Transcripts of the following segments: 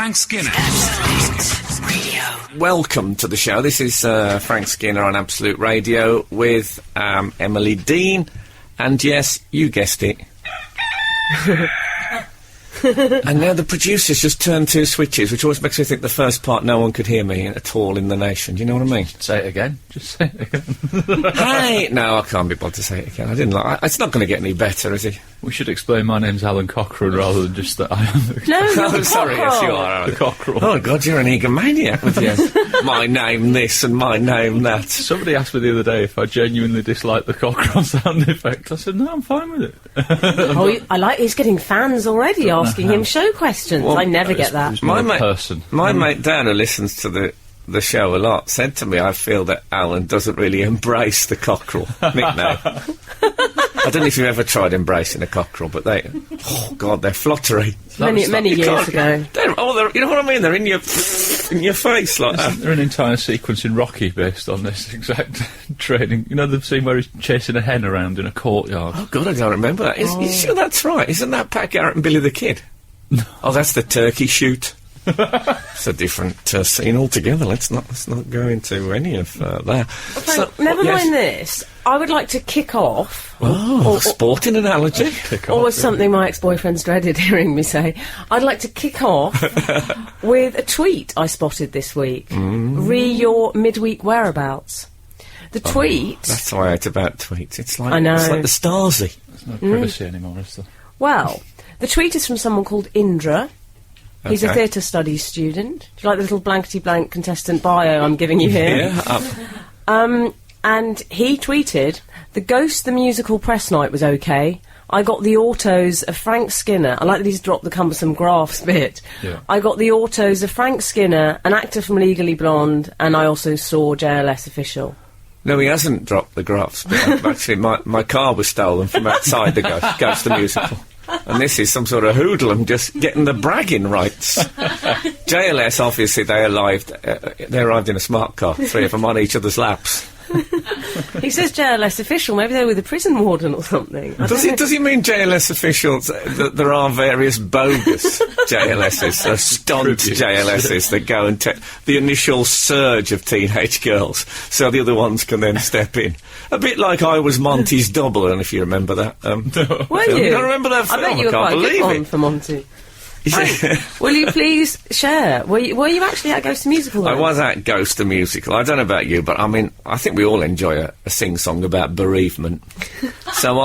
Frank Skinner. Absolute Radio. Welcome to the show. This is Frank Skinner on Absolute Radio with Emily Dean. And yes, you guessed it. And now the producers just turned two switches, which always makes me think the first part no one could hear me at all in the nation. Do you know what I mean? Say it again. Just say it again. Hey! No, I can't be bothered to say it again. I didn't like... it's not going to get any better, is it? We should explain my name's Alan Cochrane rather than just that I am the... No, Oh, sorry, yes, you are. the Cochrane. Oh, God, you're an egomaniac with your my name this and my name that. Somebody asked me the other day if I genuinely dislike the Cochrane sound effect. I said, no, I'm fine with it. I like he's getting fans already asking him show questions. Well, I never get that. It's my person. My mate Dan, who listens to the show a lot, said to me, I feel that Alan doesn't really embrace the cockerel nickname. I don't know if you've ever tried embracing a cockerel, but oh God, they're fluttery. Many years ago. They're, you know what I mean? They're in your face like that. There's an entire sequence in Rocky based on this exact training. You know the scene where he's chasing a hen around in a courtyard? Oh God, I don't remember that. You sure that's right? Isn't that Pat Garrett and Billy the Kid? No. Oh, that's the turkey shoot. It's a different scene altogether. Let's not go into any of that. Frank, never mind this. I would like to kick off. Sporting analogy. Or was something my ex-boyfriends dreaded hearing me say. I'd like to kick off with a tweet I spotted this week. Re your midweek whereabouts. The tweet... That's why I hate about tweets. It's like, I know. It's like the Stasi. There's no privacy anymore, is there? Well, the tweet is from someone called Indra. He's a theatre studies student. Do you like the little blankety-blank contestant bio I'm giving you here? Yeah. And he tweeted, "The Ghost the Musical press night was okay. I got the autos of Frank Skinner." I like that he's dropped the cumbersome graphs bit. Yeah. "I got the autos of Frank Skinner, an actor from Legally Blonde, and I also saw JLS Official." No, he hasn't dropped the graphs. But actually, my car was stolen from outside the Ghost the Musical. And this is some sort of hoodlum just getting the bragging rights. JLS, obviously, they arrived in a smart car, three of them on each other's laps. He says JLS Official, maybe they were the prison warden or something. Does he mean JLS officials that there are various bogus JLSs, stunt JLSs that go and the initial surge of teenage girls, so the other ones can then step in? A bit like I Was Monty's Double, and if you remember that. Were you? You don't remember that film? I bet you were quite a good one for Monty. Will you please share? Were you actually at Ghost the Musical? I was at Ghost the Musical. I don't know about you, but I mean, I think we all enjoy a sing-song about bereavement. So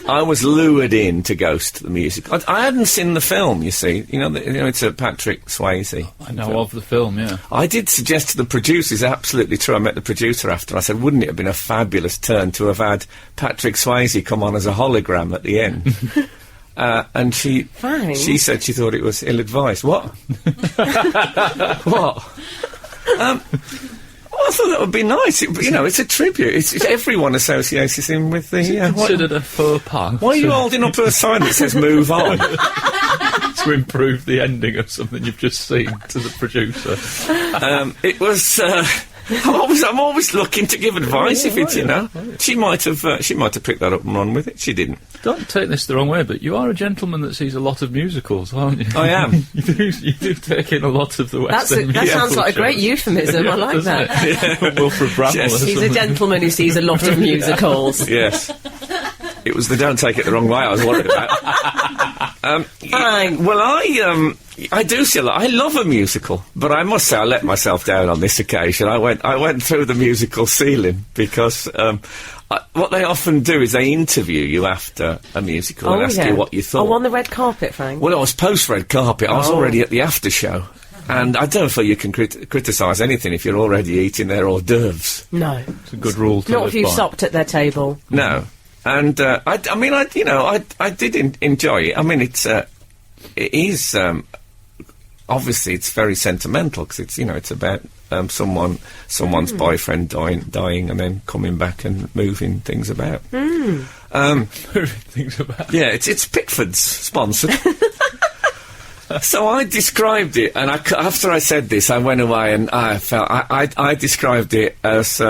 I was lured in to Ghost the Musical. I hadn't seen the film, you see. You know, it's a Patrick Swayze. I know of the film, yeah. I did suggest to the producers, absolutely true, I met the producer after, I said, wouldn't it have been a fabulous turn to have had Patrick Swayze come on as a hologram at the end? And she said she thought it was ill-advised. What? What? I thought that would be nice. It's a tribute. It's everyone associates him with the... considered a faux pas. Why are you holding up a sign that says "move on"? To improve the ending of something you've just seen to the producer. It was... I'm always looking to give advice if it's, She might have picked that up and run with it. She didn't. Don't take this the wrong way, but you are a gentleman that sees a lot of musicals, aren't you? I am. You do take in a lot of the Western That sounds like a great euphemism. I like that. Yeah. Wilfred Bramwell. Yes. He's a gentleman who sees a lot of musicals. Yes. It was the "don't take it the wrong way" I was worried about. Fine. Well, I do see a lot. I love a musical, but I must say I let myself down on this occasion. I went through the musical ceiling because what they often do is they interview you after a musical and ask you what you thought. Oh, on the red carpet, Frank? Well, I was post-red carpet. I was already at the after show. And I don't feel you can criticise anything if you're already eating their hors d'oeuvres. No. It's a good rule to Not live if you've by. stopped at their table. No. And, I did enjoy it. I mean, it is, obviously it's very sentimental, because it's about, someone's boyfriend dying and then coming back and moving things about. Moving things about. Yeah, it's Pickford's sponsored. So I described it, and after I said this, I went away and I felt, I described it as,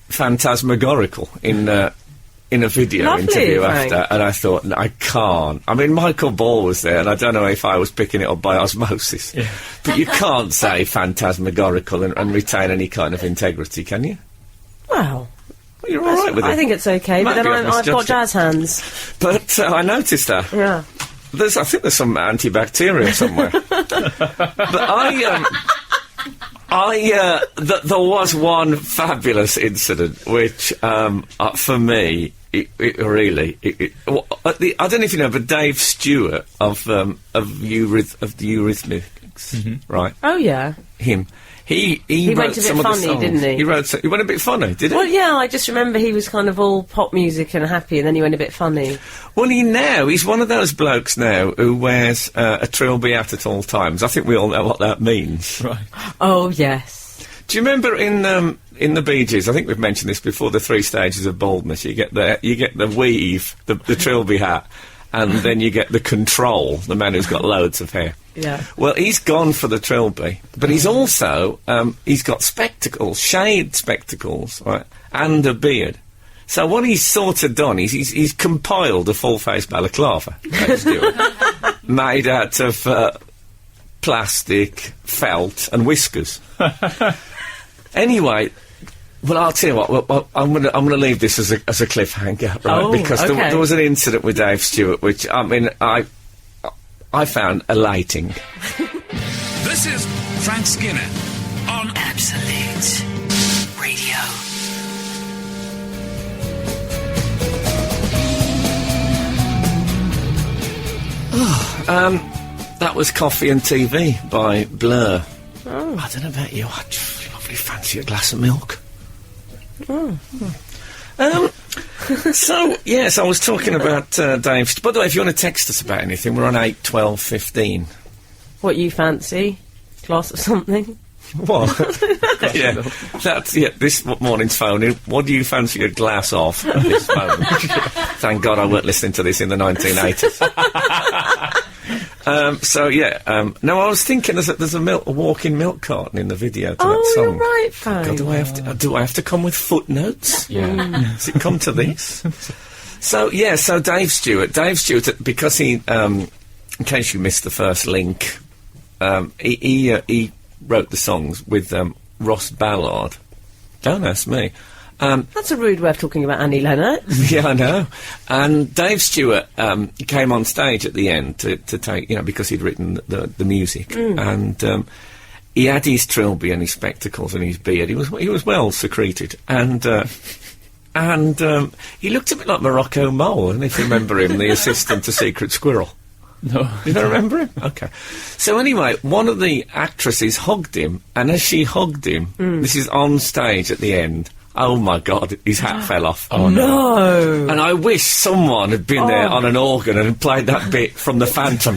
phantasmagorical in in a video Lovely, interview Frank. after, and I thought, no, I can't. I mean, Michael Ball was there, and I don't know if I was picking it up by osmosis. Yeah. But you can't say phantasmagorical and retain any kind of integrity, can you? Well, Well, you're all right with it. I think it's okay, but Maybe then I've I've got misjudged it. jazz hands. But I noticed that. Yeah. I think there's some antibacterial somewhere. But there was one fabulous incident which, for me, I don't know if you know, but Dave Stewart of the Eurythmics, right? Oh, yeah. Him. He went wrote a bit some of the funny, songs. didn't he? He went a bit funny, did he? Well, yeah, I just remember he was kind of all pop music and happy, and then he went a bit funny. Well, he's one of those blokes now who wears a trilby hat at all times. I think we all know what that means. Right. Oh, yes. Do you remember in the Bee Gees? I think we've mentioned this before. The 3 stages of baldness. You get the weave, the trilby hat, and then you get the control, the man who's got loads of hair. Yeah. Well, he's gone for the trilby, but he's also he's got spectacles, shade spectacles, right, and a beard. So what he's sort of done is he's compiled a full-face balaclava, Dave Stewart, made out of plastic, felt, and whiskers. Anyway, well, I'll tell you what. Well, I'm gonna leave this as a cliffhanger, right? Oh, because okay. there was an incident with Dave Stewart, which I found elating. This is Frank Skinner on Absolute Radio. That was Coffee and TV by Blur. Oh. I don't know about you. I just lovely fancy a glass of milk. So, yes, I was talking about Dave. By the way, if you want to text us about anything, we're on 8, 12, 15. What you fancy? Glass of something? What? This morning's phone. What do you fancy a glass of at this moment? Thank God I weren't listening to this in the 1980s. No, I was thinking there's a walking milk carton in the video to that song. You're right, Frank. God, do I have to come with footnotes? Yeah. Does it come to this? So Dave Stewart, because he, in case you missed the first link, he wrote the songs with Ross Ballard. Don't ask me. That's a rude way of talking about Annie Lennox. Yeah, I know. And Dave Stewart came on stage at the end to take, because he'd written the music, and he had his trilby and his spectacles and his beard. He was well secreted, and he looked a bit like Morocco Mole, and if you remember him, the assistant to Secret Squirrel. No. You don't remember him? Okay. So anyway, one of the actresses hugged him, and as she hugged him, this is on stage at the end. Oh my God, his hat fell off. Oh no! And I wish someone had been there on an organ and played that bit from The Phantom.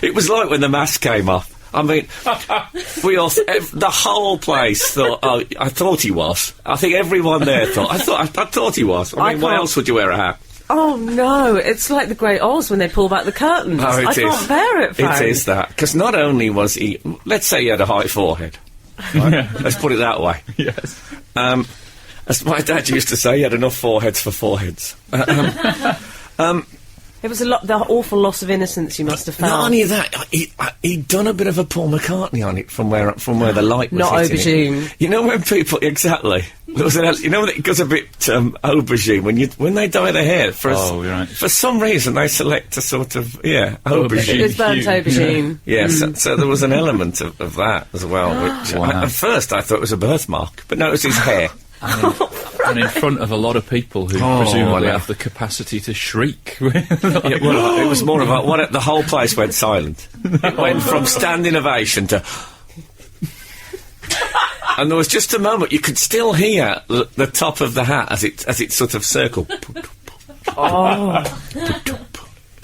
It was like when the mask came off. I mean, the whole place thought, oh, I thought he was. I think everyone there thought, I thought he was. I mean, why else would you wear a hat? Oh no, it's like the Great Oz when they pull back the curtains. Oh, I can't bear it, Frank. It is that. Because not only was he, let's say he had a high forehead. Right? Let's put it that way. Yes. As my dad used to say, he had enough foreheads for foreheads. It was the awful loss of innocence you must have found. Not only that, he'd done a bit of a Paul McCartney on it from where the light was Not hitting aubergine. it. You know when people exactly. There was you know it goes a bit aubergine when they dye their hair. Right. For some reason they select a sort of aubergine. It was burnt aubergine. Yes, so there was an element of that as well. Which Wow. at first I thought was a birthmark, but no, it was his hair. And in front of a lot of people who presumably have the capacity to shriek. It was more of the whole place went silent. It went from standing ovation to... And there was just a moment you could still hear the top of the hat as it sort of circled.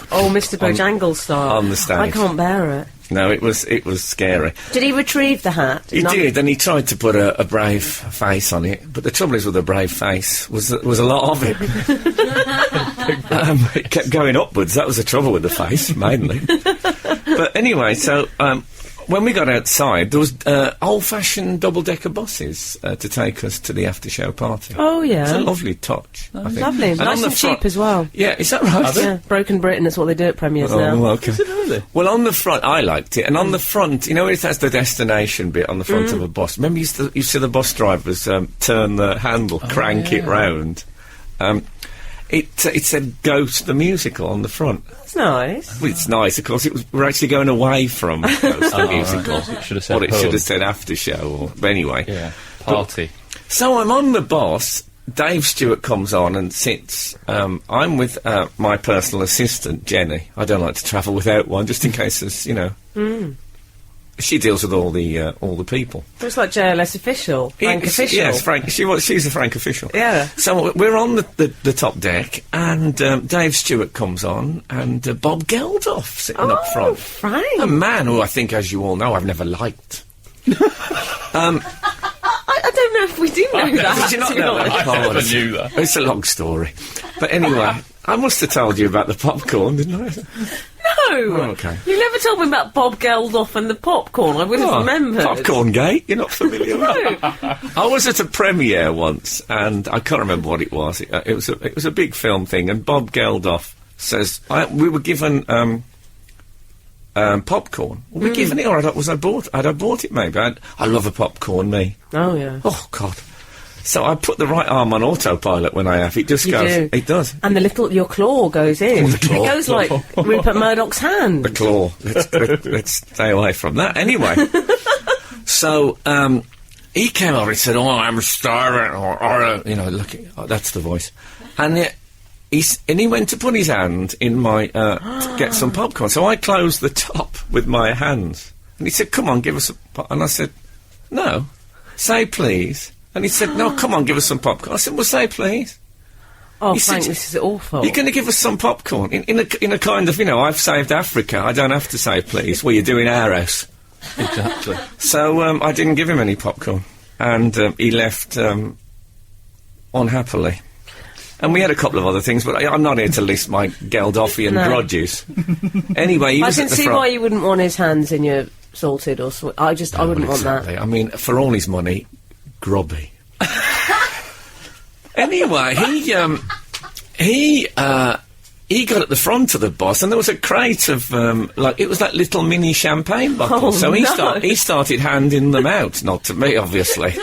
Mr. Bojangles style. On the stage. I can't bear it. No, it was scary. Did he retrieve the hat? He did, and he tried to put a brave face on it. But the trouble is with a brave face was a lot of it. It kept going upwards. That was the trouble with the face, mainly. But anyway, so when we got outside, there was old-fashioned double-decker buses to take us to the after-show party. Oh, yeah. It's a lovely touch, I think. Lovely. And Nice on the and cheap as well. Yeah, is that right? Yeah, Broken Britain, that's what they do at premieres now. Oh, okay. Is it really? Well, on the front, I liked it, and on the front, you know, it has the destination bit on the front of a bus. Remember, you see the bus drivers turn the handle, crank it round. It said "Ghost the Musical" on the front. That's nice. Well, it's nice, of course. We're actually going away from Ghost the Musical. Right. It should have said What it home. should have said after show. But anyway, Yeah. Party. so I'm on the bus. Dave Stewart comes on and sits. I'm with my personal assistant, Jenny. I don't like to travel without one, just in case there's, you know. She deals with all the people. Looks like JLS official. Frank official. Yes, Frank. She's a Frank official. Yeah. So we're on the top deck, and Dave Stewart comes on, and Bob Geldof sitting up front. Oh, Frank. A man who I think, as you all know, I've never liked. I don't know if we do know that. Did you not to be know that? honest. I never it's- knew that. It's a long story. But anyway, I must have told you about the popcorn, didn't I? No. Oh, okay. You never told me about Bob Geldof and the popcorn. I would have remembered. Popcorn Gate, you're not familiar with that? I was at a premiere once, and I can't remember what it was. It was a big film thing, and Bob Geldof says, we were given popcorn. Were we given it, or had I bought it maybe? I love a popcorn, me. Oh, yeah. Oh, God. So I put the right arm on autopilay when I have. It just You goes. do. It does. And your claw goes in. claw. It goes like Rupert Murdoch's hand. The claw. Let's stay away from that. Anyway, so he came over and said, "Oh, I'm starving," or you know, look, that's the voice. And he went to put his hand in my to get some popcorn. So I closed the top with my hands, and he said, "Come on, give us a." And I said, "No, say please." And he said, "No, come on, give us some popcorn." I said, "Well, say please." Oh, He Frank, said, this is awful. You're going to give us some popcorn in a kind of, you know, I've saved Africa. I don't have to say please. Well, you're doing our house. Exactly. So I didn't give him any popcorn, and he left unhappily. And we had a couple of other things, but I'm not here to list my Geldofian No. grudges. Anyway, he I was can at the see front. why you wouldn't want his hands in your salted or I wouldn't want that. Exactly. I mean, for all his money, grubby. Anyway, he got at the front of the bus, and there was a crate of it was that little mini champagne bottle. Oh, so no. he started handing them out, not to me, obviously.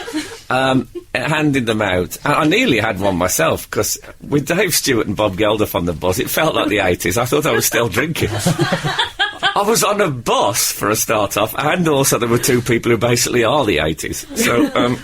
Handing them out. I nearly had one myself, because with Dave Stewart and Bob Geldof on the bus, it felt like the 80s. I thought I was still drinking. I was on a bus for a start off, and also there were two people who basically are the 80s. So,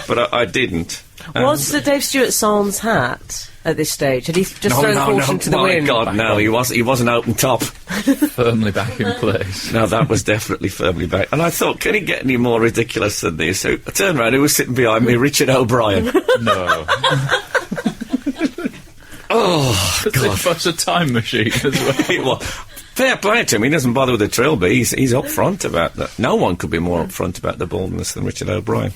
but I didn't. Was the Dave Stewart sans hat at this stage? Had he just thrown caution to the my wind? God, no, he wasn't open top. Firmly back in place. No, that was definitely firmly back. And I thought, can it get any more ridiculous than this? So I turned around, who was sitting behind me? Richard O'Brien. No. Oh, God. That's a time machine as well. It was. Fair play to him, he doesn't bother with the trilby, he's up front about that. No one could be more upfront about the baldness than Richard O'Brien.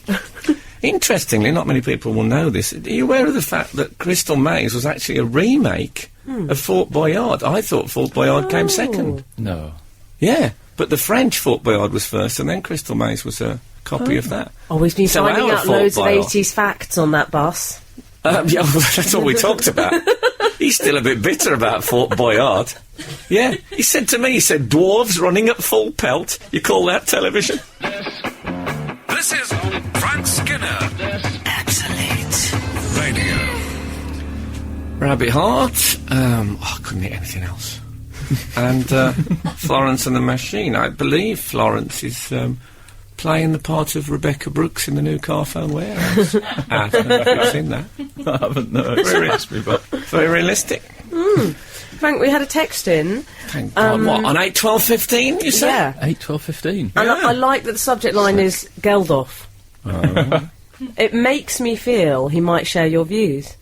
Interestingly, not many people will know this. Are you aware of the fact that Crystal Maze was actually a remake of Fort Boyard? I thought Fort Boyard came second. No. Yeah, but the French Fort Boyard was first, and then Crystal Maze was a copy of that. Oh, we've been So finding our out Fort loads of Boyard- 80s facts on that bus. Yeah, well, that's all we talked about. He's still a bit bitter about Fort Boyard. Yeah, he said to me, dwarves running at full pelt. You call that television? This is Frank Skinner. Absolute Radio. Rabbit Heart. I couldn't eat anything else. And Florence and the Machine. I believe Florence is playing the part of Rebecca Brooks in the new Carphone Warehouse. I don't know if you've seen that. I haven't, no. It surprised me, but... Very realistic. Frank, we had a text in. Thank God. What, on 8, 12, 15, you say? Yeah. 8, 12, 15. And I like that the subject line is Geldof. It makes me feel he might share your views.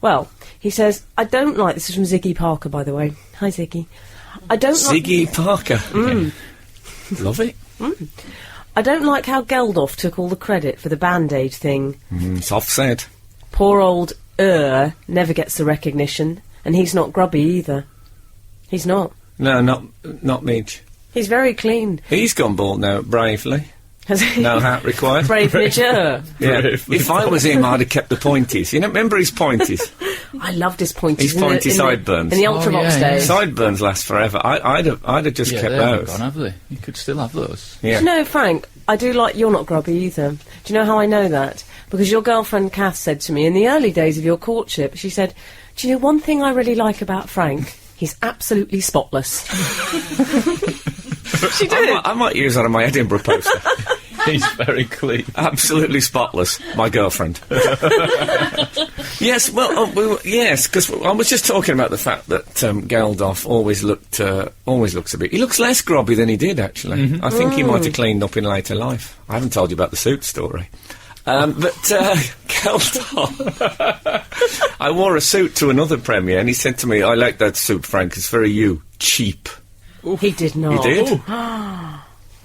Well, he says, I don't like... This is from Ziggy Parker, by the way. Hi, Ziggy. I don't like... Ziggy Parker. Love it. I don't like how Geldof took all the credit for the Band-Aid thing. It's offset. Poor old never gets the recognition, and he's not grubby either. He's not. No, not Midge. He's very clean. He's gone bald now, bravely. Has he? No hat required. Brave nature. Yeah. Bravely. If I was him, I'd have kept the pointies. You know, remember his pointies? I loved his pointies. His pointy sideburns. In the Ultravox yeah, yeah. days. Sideburns last forever. I'd have just Yeah, kept they haven't those. gone, have they? You could still have those. Yeah. Do you know, Frank, I do like you're not grubby either. Do you know how I know that? Because your girlfriend Kath said to me in the early days of your courtship, she said, do you know one thing I really like about Frank? He's absolutely spotless. She did. I might use that on my Edinburgh poster. He's very clean. Absolutely spotless, my girlfriend. Yes, well, yes, because I was just talking about the fact that Geldof always looks a bit. He looks less grubby than he did, actually. I think he might have cleaned up in later life. I haven't told you about the suit story. But Geldof, I wore a suit to another premiere, and he said to me, "I like that suit, Frank. It's very you, cheap." He did not. He did.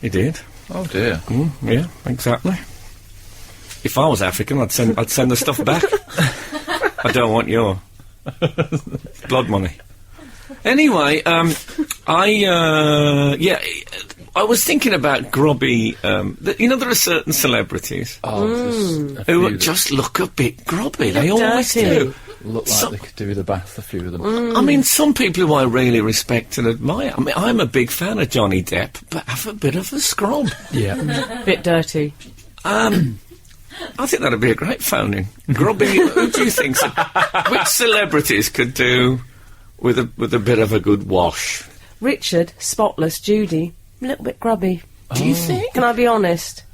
He did. Oh dear. Yeah, exactly. If I was African, I'd send the stuff back. I don't want your blood money. Anyway, I was thinking about grubby. You know, there are certain celebrities There's a who few just look a bit grubby. They look always dirty. do. that look like they could do with a bath, a few of them. I mean, some people who I really respect and admire. I mean, I'm a big fan of Johnny Depp, but have a bit of a scrub. Yeah. Bit dirty. I think that'd be a great phone-in. Grubby, who do you think? Which celebrities could do with a bit of a good wash? Richard, spotless. Judy, a little bit grubby. Do you think? Can I be honest?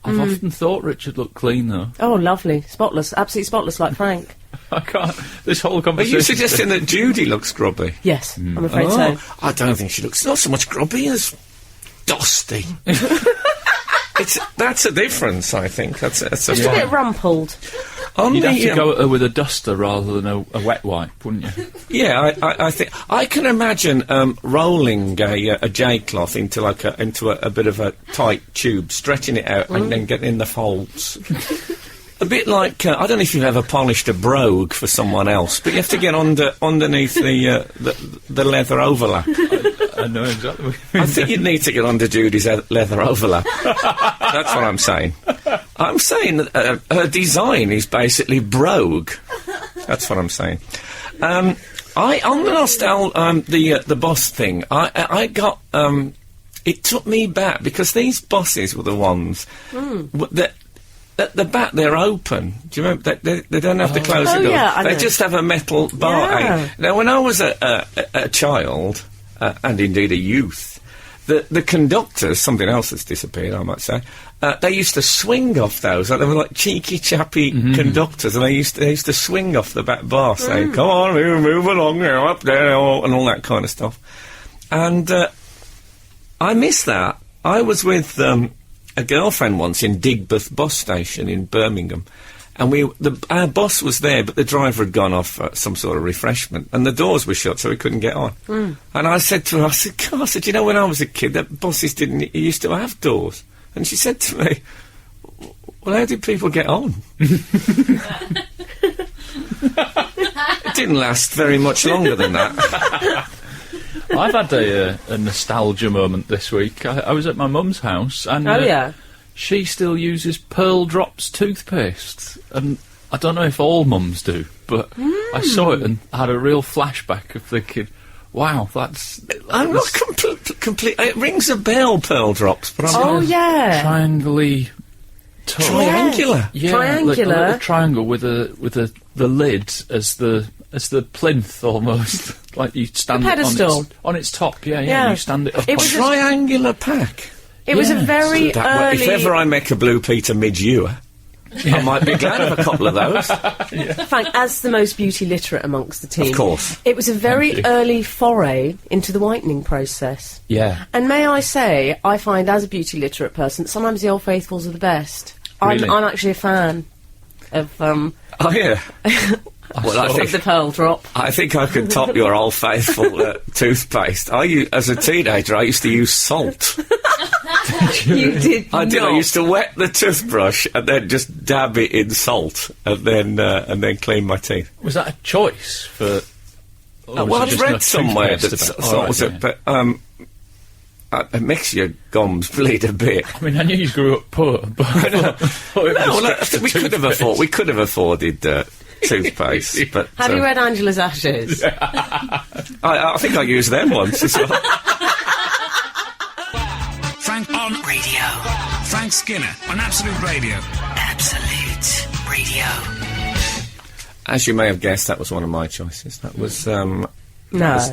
I've often thought Richard looked clean, though. Oh, lovely. Spotless. Absolutely spotless like Frank. I can't... This whole Are conversation... you suggesting that Judy looks grubby? Yes, I'm afraid so. I don't think she looks not so much grubby as dusty. That's a difference, I think. That's a Just a bit rumpled. On You'd the, have to go at her with a duster rather than a wet wipe, wouldn't you? Yeah, I think I can imagine rolling a J cloth into a bit of a tight tube, stretching it out, and then getting in the folds. A bit like I don't know if you've ever polished a brogue for someone else, but you have to get underneath the leather overlap. I know exactly what you mean. I think you'd need to get under Judy's leather overlap. That's what I'm saying. I'm saying that her design is basically brogue. That's what I'm saying. On the boss thing, I got. It took me back because these bosses were the ones that. At the back, they're open. Do you remember? They don't have to close the door. Yeah, I they know. just have a metal bar. Yeah. Now, when I was a child, and indeed a youth, the conductors, something else that's disappeared, I might say, they used to swing off those. Like, they were like cheeky, chappy conductors, and they used to swing off the back bar, saying, "Come on, move along now, up there," and all that kind of stuff. And I miss that. I was with a girlfriend once in Digbeth bus station in Birmingham, and our bus was there, but the driver had gone off for some sort of refreshment, and the doors were shut, so we couldn't get on. And I said to her, I said, you know, when I was a kid, that buses used to have doors. And she said to me, well, how did people get on? It didn't last very much longer than that. I've had a nostalgia moment this week. I was at my mum's house, and she still uses Pearl Drops toothpaste. And I don't know if all mums do, but I saw it and had a real flashback of thinking, wow, I'm not complete. It rings a bell, Pearl Drops, but I'm triangly top. Triangular. Yeah, Triangular. Like a little triangle with the lid as the plinth almost. Like you stand The pedestal. on its top. Yeah. You stand it up. It on was triangular pack. It was a very early... If ever I make a Blue Peter mid-ewer, I might be glad of a couple of those. Frank, as the most beauty literate amongst the team... Of course. It was a very early foray into the whitening process. Yeah. And may I say, I find as a beauty literate person, sometimes the Old Faithfuls are the best. Really? I'm actually a fan of... Oh, yeah. Well, of the Pearl Drop. I think I could top your Old Faithful toothpaste. As a teenager, I used to use salt. You did I did. not. I used to wet the toothbrush and then just dab it in salt and then clean my teeth. Was that a choice for... Well, I've read somewhere that salt was it, but it makes your gums bleed a bit. I mean, I knew you grew up poor, but we could have afforded toothpaste. But have you read Angela's Ashes? I think I used them once as well. Frank on radio. Frank Skinner on Absolute Radio. Absolute Radio. As you may have guessed, that was one of my choices. That was No.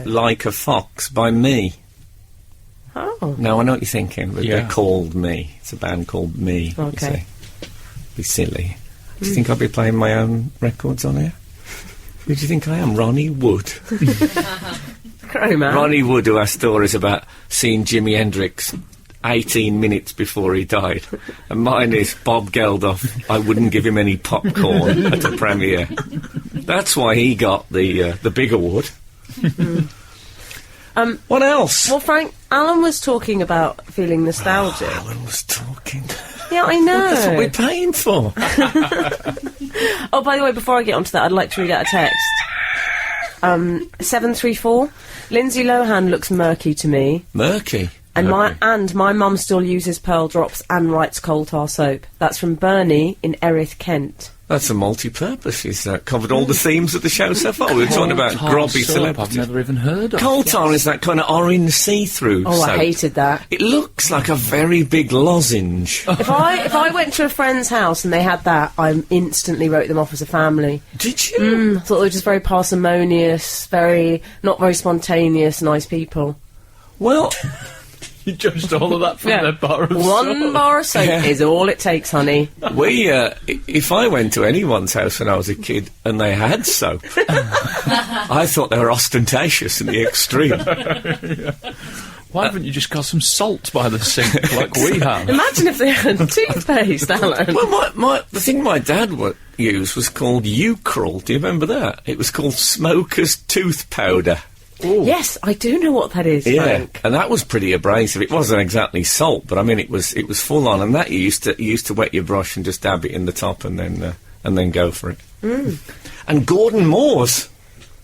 Like a Fox by Me. Oh. No, I know what you're thinking, but Yeah. they're called Me. It's a band called Me. you Okay. see. Be silly. Do you think I'll be playing my own records on here? Who do you think I am? Ronnie Wood. Crow man. Ronnie Wood, who has stories about seeing Jimi Hendrix 18 minutes before he died. And mine is Bob Geldof. I wouldn't give him any popcorn at a premiere. That's why he got the big award. What else? Well, Frank, Alan was talking about feeling nostalgic. Alan was talking. Yeah, I know. That's what we're paying for. Oh, by the way, before I get onto that, I'd like to read out a text. 734. Lindsay Lohan looks murky to me. Murky. And Okay. my mum still uses pearl drops and writes coal tar soap. That's from Bernie in Erith, Kent. That's a multi-purpose. She's covered all the themes of the show so far. We were talking about Coal tar grobby soap, celebrities. I've never even heard of. Coal tar is that kind of orange see-through Oh, soap. I hated that. It looks like a very big lozenge. If I went to a friend's house and they had that, I instantly wrote them off as a family. Did you? I thought they were just very parsimonious, not very spontaneous, nice people. Well, You judged all of that from their bar of One soap. bar of soap Yeah. is all it takes, honey. if I went to anyone's house when I was a kid and they had soap, I thought they were ostentatious in the extreme. Why haven't you just got some salt by the sink like we have? Imagine if they had toothpaste, Alan. Well, the thing my dad used was called Eucrol. Do you remember that? It was called smoker's tooth powder. Yes, I do know what that is, Yeah, Frank. and that was pretty abrasive. It wasn't exactly salt, but I mean, it was full on. And that you used to wet your brush and just dab it in the top, and then go for it. And Gordon Moore's.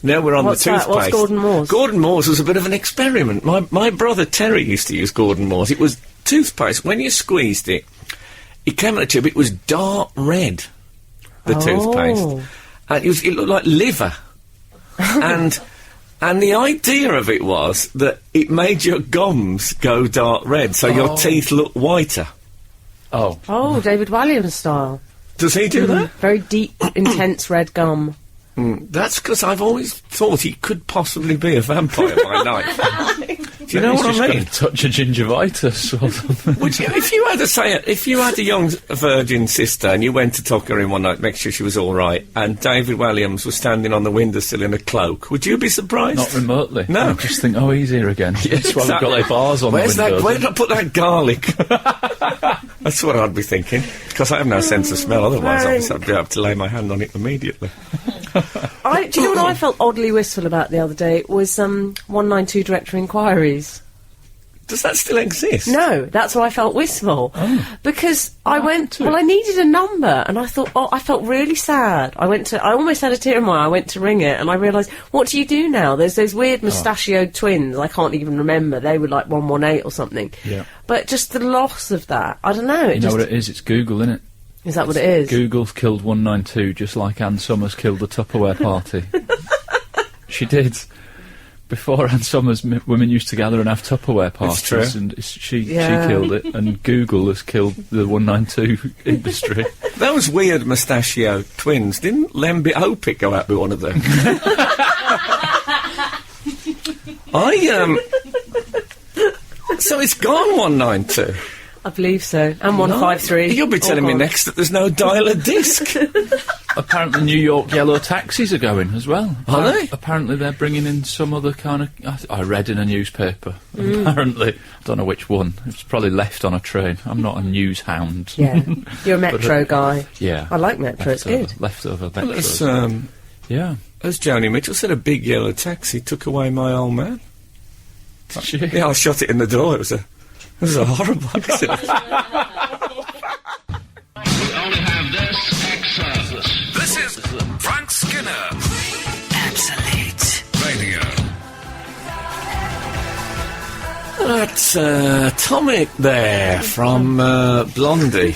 Now we're on What's the that? toothpaste. What's Gordon Moore's? Gordon Moore's was a bit of an experiment. My brother Terry used to use Gordon Moore's. It was toothpaste. When you squeezed it, it came out a tube. It was dark red. The toothpaste, and it looked like liver, And the idea of it was that it made your gums go dark red, so your teeth look whiter. Oh. Oh, David Walliams style. Does he do that? Very deep, intense red gum. That's because I've always thought he could possibly be a vampire by night. Do you know what I mean? Got a touch of gingivitis or something. Would you, if you had a young virgin sister and you went to tuck her in one night, make sure she was all right, and David Walliams was standing on the windowsill in a cloak, would you be surprised? Not remotely. No. I just think, oh, he's here again. Yes, well, we've got like bars on Where's the windows. Where did I put that garlic? That's what I'd be thinking. Because I have no sense of smell, otherwise obviously I'd be able to lay my hand on it immediately. Do you know what I felt oddly wistful about the other day? Was 192 Director Inquiries. Does that still exist? No, that's why I felt wistful. Because I went, too. well, I needed a number, and I thought, I felt really sad. I almost had a tear in my eye. I went to ring it, and I realised, what do you do now? There's those weird mustachioed twins, I can't even remember. They were like 118 or something. Yeah. But just the loss of that, I don't know. You know what it is? It's Google, innit? Is that what it is? Google's killed 192 just like Ann Summers killed the Tupperware party. She did. Before Ann Summers, women used to gather and have Tupperware parties, true. and she Yeah. killed it, and Google has killed the 192 industry. Those weird mustachio twins, didn't Lemby Opic go out with one of them? So it's gone 192. I believe so. And 153. You'll be telling me gone. next that there's no dial-a-disc. Apparently New York yellow taxis are going as well. Are they? Apparently they're bringing in some other kind of... I read in a newspaper. Apparently. I don't know which one. It's probably left on a train. I'm not a news hound. Yeah. You're a Metro guy. Yeah. I like Metro, it's good. Leftover Metro. Well, as Joni Mitchell said, a big yellow taxi took away my old man. Yeah, I shot it in the door. It was a horrible accident. We only have this extra. This is Frank Skinner. Absolute Radio. That's Tomic there from Blondie.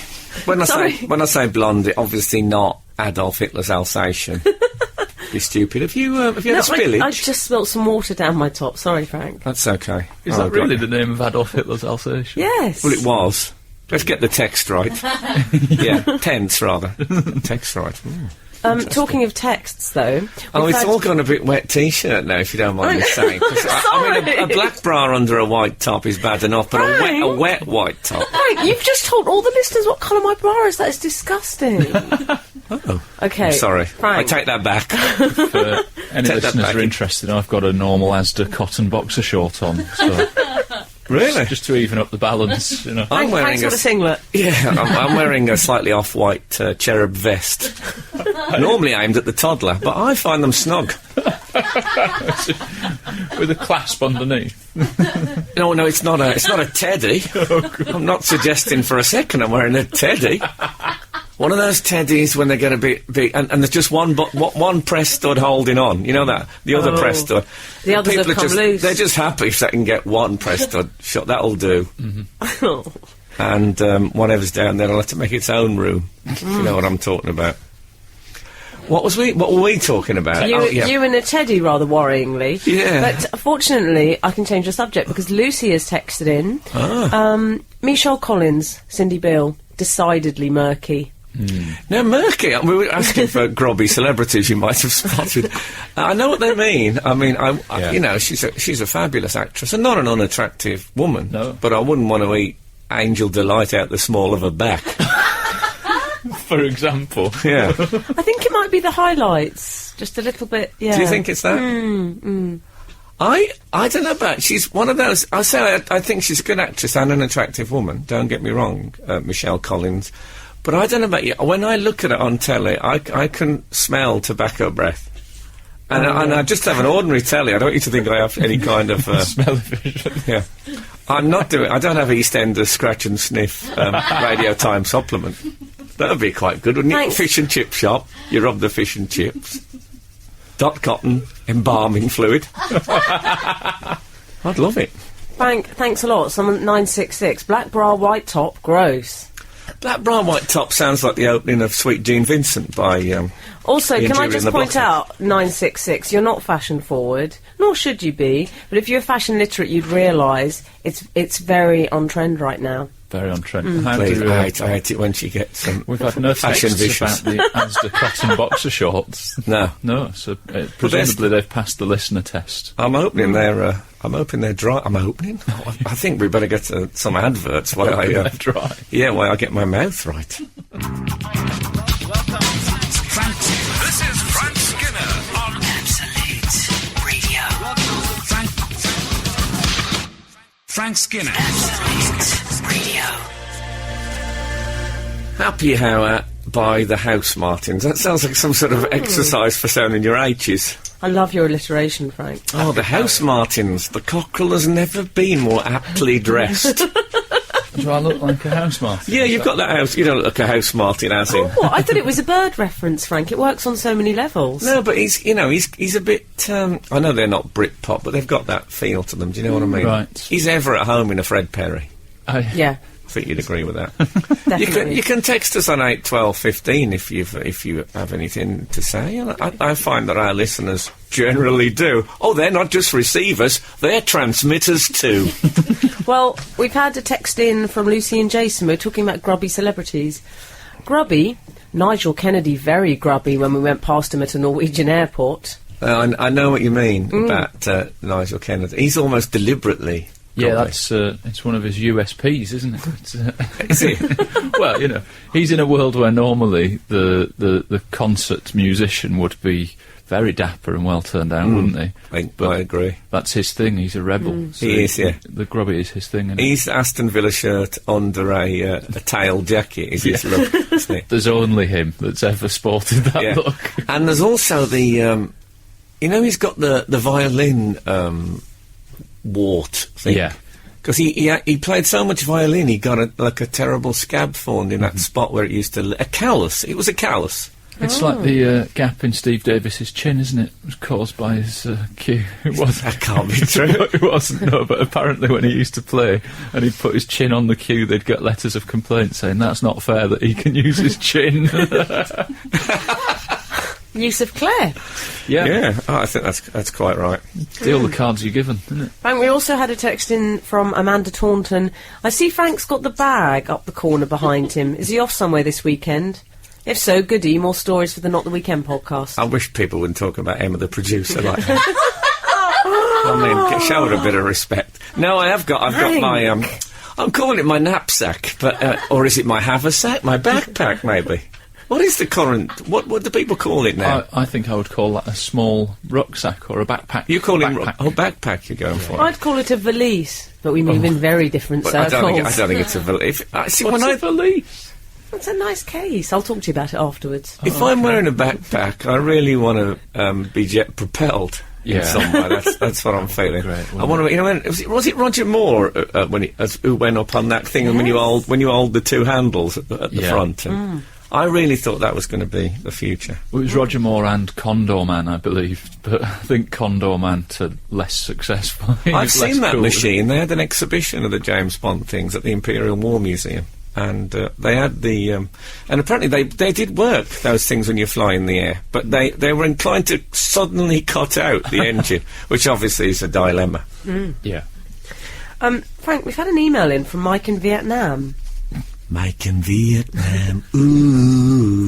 When I say Blondie, obviously not Adolf Hitler's Alsatian. Be stupid. Have you had a spillage? I just spilt some water down my top. Sorry, Frank. That's okay. Is that really the name of Adolf Hitler's Alsatian? Yes. Well, it was. Let's get the text right. Yeah, tense rather. Text right. Talking of texts, though... It's all gone a bit wet T-shirt now, if you don't mind me saying. I mean, a black bra under a white top is bad enough, but a wet white top... Right, you've just told all the listeners what colour my bra is. That is disgusting. Oh. Okay. I'm sorry. Frank. I take that back. If any listeners are interested, I've got a normal Asda cotton boxer short on, so... Really? Just to even up the balance, you know. I'm wearing Frank's got a singlet. Yeah, I'm wearing a slightly off-white cherub vest. Normally aimed at the toddler, but I find them snug. With a clasp underneath. No, it's not a teddy. I'm not suggesting for a second I'm wearing a teddy. One of those teddies when they get a bit big, and there's just one press stud holding on. You know that? The other press stud. The others have come loose. They're just happy if they can get one press stud shot. That'll do. Mm-hmm. And whatever's down there will have to make its own room. You know what I'm talking about. What were we talking about? You and a teddy, rather worryingly. Yeah. But fortunately, I can change the subject because Lucy has texted in. Michelle Collins, Cindy Bill, decidedly murky. Now, murky, we were asking for grubby celebrities you might have spotted. I know what they mean. I mean, you know, she's a fabulous actress and not an unattractive woman. No. But I wouldn't want to eat Angel Delight out the small of her back. For example. Yeah. I think it might be the highlights. Just a little bit, yeah. Do you think it's that? I don't know about... She's one of those... I think she's a good actress and an attractive woman. Don't get me wrong, Michelle Collins. But I don't know about you. When I look at it on telly, I can smell tobacco breath. And I just have an ordinary telly. I don't want you to think I have any kind of... smell-o-vision. Yeah. I'm not doing... I don't have EastEnders scratch and sniff radio time supplement. That would be quite good, wouldn't it? Thanks. Fish and chip shop. You rub the fish and chips. Dot cotton, embalming fluid. I'd love it. Frank, thanks a lot. Someone 966. Black bra, white top, gross. Black bra, white top sounds like the opening of Sweet Jean Vincent by... Also, can I Jury just and the point Blockhead. out, 966, you're not fashion forward, nor should you be, but if you're fashion literate, you'd realise it's very on trend right now. Very on trend. Please, I hate it when she gets some... We've had no fashion texts vicious. about the Asda cotton boxer shorts. No. No, so presumably they've passed the listener test. I'm hoping they're dry. I'm hoping? I think we better get some adverts while They're dry. Yeah, while I get my mouth right. This is Frank Skinner on Absolute Radio. Frank Skinner. Absolute Radio. Happy Hour by the House Martins. That sounds like some sort of exercise for sounding your H's. I love your alliteration, Frank. Oh, the House Martins. The cockerel has never been more aptly dressed. Do I look like a house martin? Yeah, you've got that house. You don't look like a House Martin, as in. What? I thought it was a bird reference, Frank. It works on so many levels. No, but he's a bit... I know they're not Britpop, but they've got that feel to them. Do you know what I mean? Right. He's ever at home in a Fred Perry. Yeah. I think you'd agree with that. Definitely. You can text us on 8 12 15 if you have anything to say. And I find that our listeners generally do. Oh, they're not just receivers, they're transmitters too. Well, we've had a text in from Lucy and Jason. We're talking about grubby celebrities. Grubby, Nigel Kennedy, very grubby when we went past him at a Norwegian airport. I know what you mean about Nigel Kennedy. He's almost deliberately... Yeah, that's it's one of his USPs, isn't it? Is he? Well, you know, he's in a world where normally the concert musician would be very dapper and well turned out, wouldn't he? I agree. That's his thing. He's a rebel. So He is, yeah. The grubby is his thing. Isn't it? He's Aston Villa shirt under a tail jacket is his look, isn't it? There's only him that's ever sported that Yeah. look. And there's also the... he's got the violin... wart thing. Yeah. Because he played so much violin, he got a terrible scab formed in that spot where it used to... A callus. It was a callus. It's like the gap in Steve Davis's chin, isn't it? It was caused by his cue. It wasn't. That can't be true. It wasn't, no, but apparently when he used to play and he'd put his chin on the cue, they'd get letters of complaint saying that's not fair that he can use his chin. Use of Claire. Yeah. Oh, I think that's quite right. Deal the cards you're given, isn't it? Frank, we also had a text in from Amanda Taunton. I see Frank's got the bag up the corner behind him. Is he off somewhere this weekend? If so, goody, more stories for the Not the Weekend podcast. I wish people wouldn't talk about Emma, the producer, like that. I mean, show her a bit of respect. No, I've got my, I'm calling it my knapsack, but, or is it my haversack? My backpack, maybe? What is the current, what do people call it now? I think I would call that a small rucksack or a backpack. You call it backpack you're going for? I'd call it a valise, but we move in very different circles. I don't think it's a valise. What's a valise? It's a nice case. I'll talk to you about it afterwards. If I'm wearing a backpack, I really want to be jet propelled in some way. That's what I'm feeling. Great, I want to. Was it Roger Moore who went up on that thing? Yes. And when you hold the two handles at the front. And I really thought that was going to be the future. Well, it was Roger Moore and Condor Man, I believe, but I think Condor Man to less successful. I've seen that machine. They had an exhibition of the James Bond things at the Imperial War Museum. And they had and apparently they did work, those things when you fly in the air, but they were inclined to suddenly cut out the engine, which obviously is a dilemma. Yeah. Frank, we've had an email in from Mike in Vietnam. Mike in Vietnam,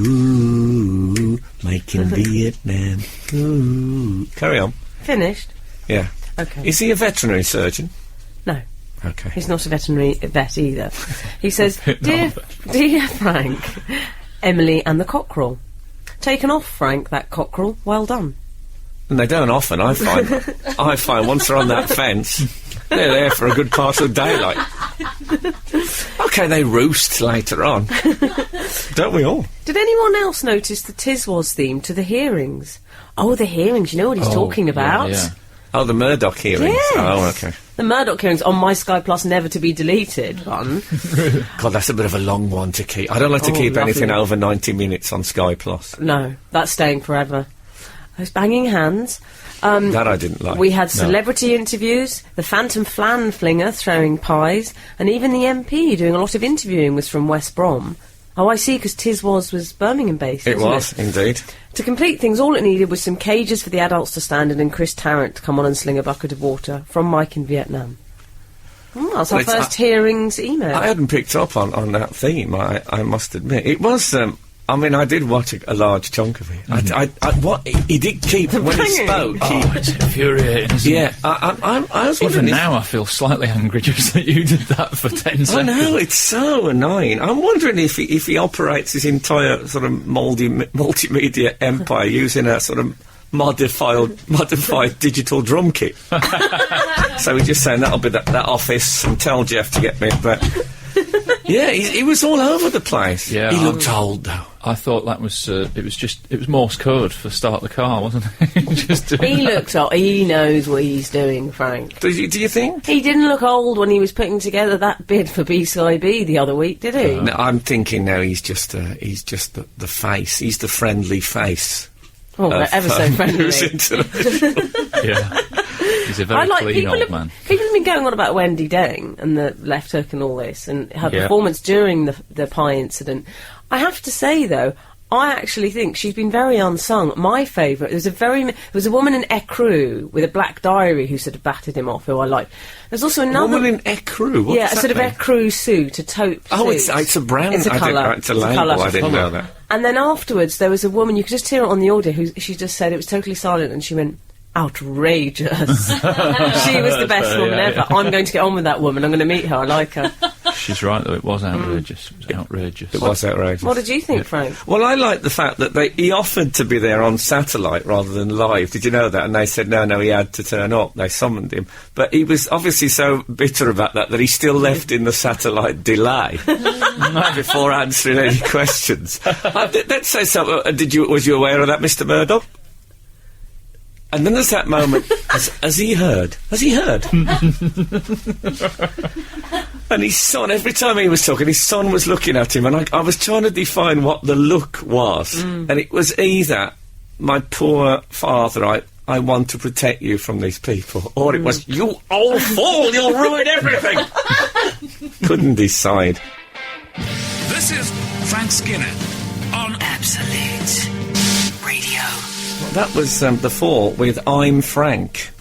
ooh, Mike in Vietnam, ooh. Carry on. Finished? Yeah. Okay. Is he a veterinary surgeon? No. Okay. He's not a veterinary vet either. He says, Dear Frank, Emily and the cockerel. Taken off, Frank, that cockerel. Well done. And they don't often, I find. I find once they're on that fence, they're there for a good part of daylight. Okay, they roost later on. Don't we all? Did anyone else notice the Tiswas theme to the hearings? Oh, the hearings, you know what he's talking about? Yeah. Oh, the Murdoch hearings. Yes. Oh, okay. The Murdoch hearings on My Sky Plus, never to be deleted one. God, that's a bit of a long one to keep. I don't like to keep anything lovely. over 90 minutes on Sky Plus. No, that's staying forever. Those banging hands. That I didn't like. We had celebrity interviews, the Phantom Flan Flinger throwing pies, and even the MP doing a lot of interviewing was from West Brom. Oh, I see, because Tiswas was Birmingham-based, It wasn't was, indeed. To complete things, all it needed was some cages for the adults to stand in and Chris Tarrant to come on and sling a bucket of water, from Mike in Vietnam. That's our first hearings email. I hadn't picked up on that theme, I must admit. It was... I mean, I did watch a large chunk of it. What he did keep when he spoke. It's infuriating. Isn't it? I was Even wondering. now, I feel slightly angry just that you did that for 10 seconds. I know, it's so annoying. I'm wondering if he operates his entire sort of multimedia empire using a sort of modified digital drum kit. So he's just saying that'll be that office, and tell Jeff to get me. But yeah, he was all over the place. Yeah, he looked old though. I thought that was it was Morse code for start the car, wasn't it? Just doing He that. looks old. He knows what he's doing, Frank. Do you think? He didn't look old when he was putting together that bid for B-Sky B the other week, did he? No, I'm thinking now he's just the face. He's the friendly face. Oh, ever so friendly. who's international. Yeah. He's a very clean old man. People have been going on about Wendy Deng and the left hook and all this, and her performance during the pie incident. I have to say, though, I actually think she's been very unsung. My favourite, there was a woman in Ecru with a black diary who sort of batted him off, who I liked. There's also another... woman in Ecru? What does a that sort mean? of Ecru suit, a taupe Oh, suit. it's a brand. It's a colour. It's a label. I didn't know that. And then afterwards, there was a woman, you could just hear it on the audio, she just said it was totally silent, and she went, outrageous. She was the best woman ever. I'm going to get on with that woman. I'm going to meet her. I like her. She's right, though. It was outrageous. It was outrageous. It was outrageous. What did you think, Frank? Well, I like the fact that he offered to be there on satellite rather than live. Did you know that? And they said, no, he had to turn up. They summoned him. But he was obviously so bitter about that he still left in the satellite delay before answering any questions. Let's say something. Was you aware of that, Mr. Murdoch? And then there's that moment, has he heard? Has he heard? And his son, every time he was talking, his son was looking at him, and I was trying to define what the look was. And it was either, my poor father, I want to protect you from these people, or it was, you old fool, you'll ruin everything. Couldn't decide. This is Frank Skinner on Absolute Radio. That was The Fall with I'm Frank.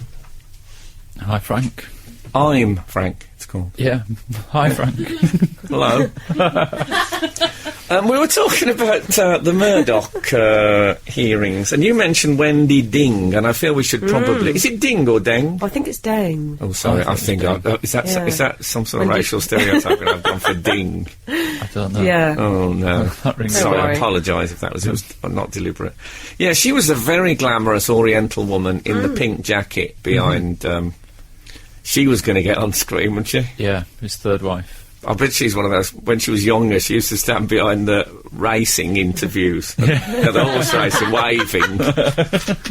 Hi, Frank. I'm Frank, it's called. Yeah. Hi, Frank. Hello. We were talking about the Murdoch hearings, and you mentioned Wendy Ding, and I feel we should probably... Is it Ding or Deng? I think it's Deng. Oh, sorry, I think... is that some sort of racial stereotype? And I've gone for Ding. I don't know. Yeah. Oh, no. That rings Sorry, Don't I worry. apologise if that was... It was not deliberate. Yeah, she was a very glamorous Oriental woman in the pink jacket behind... she was going to get on screen, wasn't she? Yeah, his third wife. I bet she's one of those. When she was younger, she used to stand behind the racing interviews, the horse racing, waving.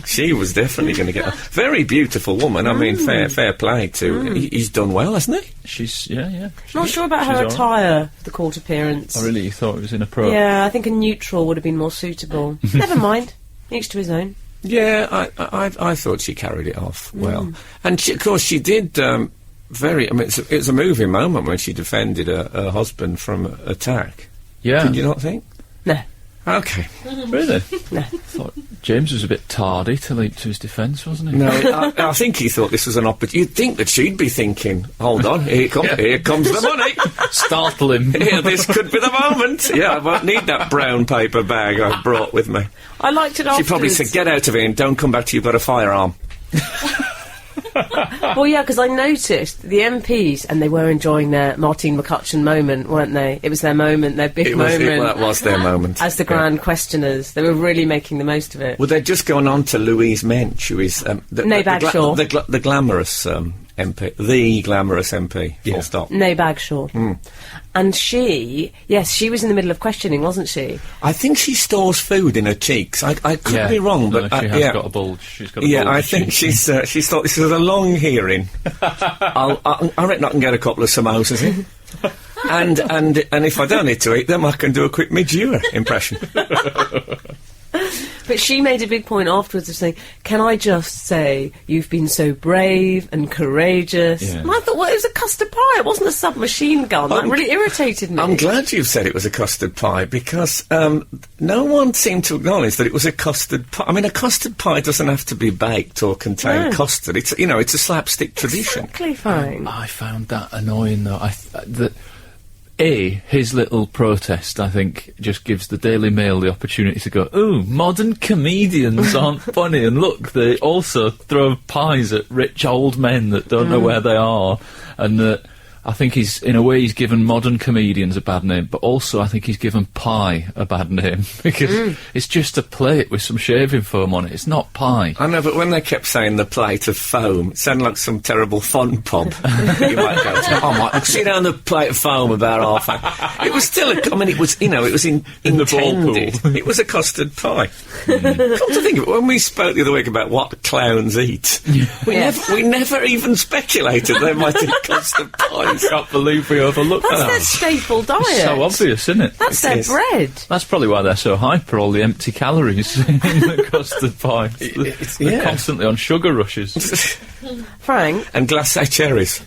She was definitely going to get. Very beautiful woman. I mean, fair play to. He's done well, hasn't he? She's yeah. Not sure about her She's all right. attire for the court appearance. I really thought it was inappropriate. Yeah, I think a neutral would have been more suitable. Never mind. Each to his own. Yeah, I thought she carried it off well, and of course she did. Very. I mean, it's a moving moment when she defended her husband from attack. Yeah. Did you not think? No. Okay. Really? No. I thought James was a bit tardy to leap to his defence, wasn't he? No, I think he thought this was an opportunity. You'd think that she'd be thinking, hold on, here comes the money. Startle him. Here, this could be the moment. Yeah, I won't need that brown paper bag I brought with me. I liked it She afterwards. probably said, get out of here and don't come back till you've got a firearm. Well, yeah, because I noticed the MPs, and they were enjoying their Martine McCutcheon moment, weren't they? It was their moment, their big moment. That was their moment. As the grand questioners. They were really making the most of it. Well, they'd just gone on to Louise Mensch, who is... No Bagshaw. The glamorous MP. The glamorous MP. Full stop. No Bagshaw. And she was in the middle of questioning, wasn't she? I think she stores food in her cheeks. I could be wrong, but... she has got a bulge. She's got a bulge. Yeah, I think she's thought this is a long hearing. I reckon I can get a couple of samosas in. and if I don't need to eat them, I can do a quick Midge impression. But she made a big point afterwards of saying, can I just say you've been so brave and courageous? Yeah. And I thought, well, it was a custard pie. It wasn't a submachine gun. That really irritated me. I'm glad you've said it was a custard pie, because no one seemed to acknowledge that it was a custard pie. I mean, a custard pie doesn't have to be baked or contain custard. It's a slapstick tradition. Exactly fine. I found that annoying, though. His little protest, I think, just gives the Daily Mail the opportunity to go, ooh, modern comedians aren't funny, and look, they also throw pies at rich old men that don't know where they are, and that I think he's given modern comedians a bad name, but also I think he's given pie a bad name, because it's just a plate with some shaving foam on it. It's not pie. I know, but when they kept saying the plate of foam, it sounded like some terrible fun pub. You might go to, I might sit down the plate of foam about half hour. It was still it was the intended. ball pool. It was a custard pie. Come to think of it, when we spoke the other week about what clowns eat, we never even speculated they might eat custard pies. I can't believe we overlooked That's that. their staple diet. It's so obvious, isn't it? That's their is. bread. That's probably why they're so hyper, all the empty calories in the custard pie. They're constantly on sugar rushes. Frank? And glacé cherries.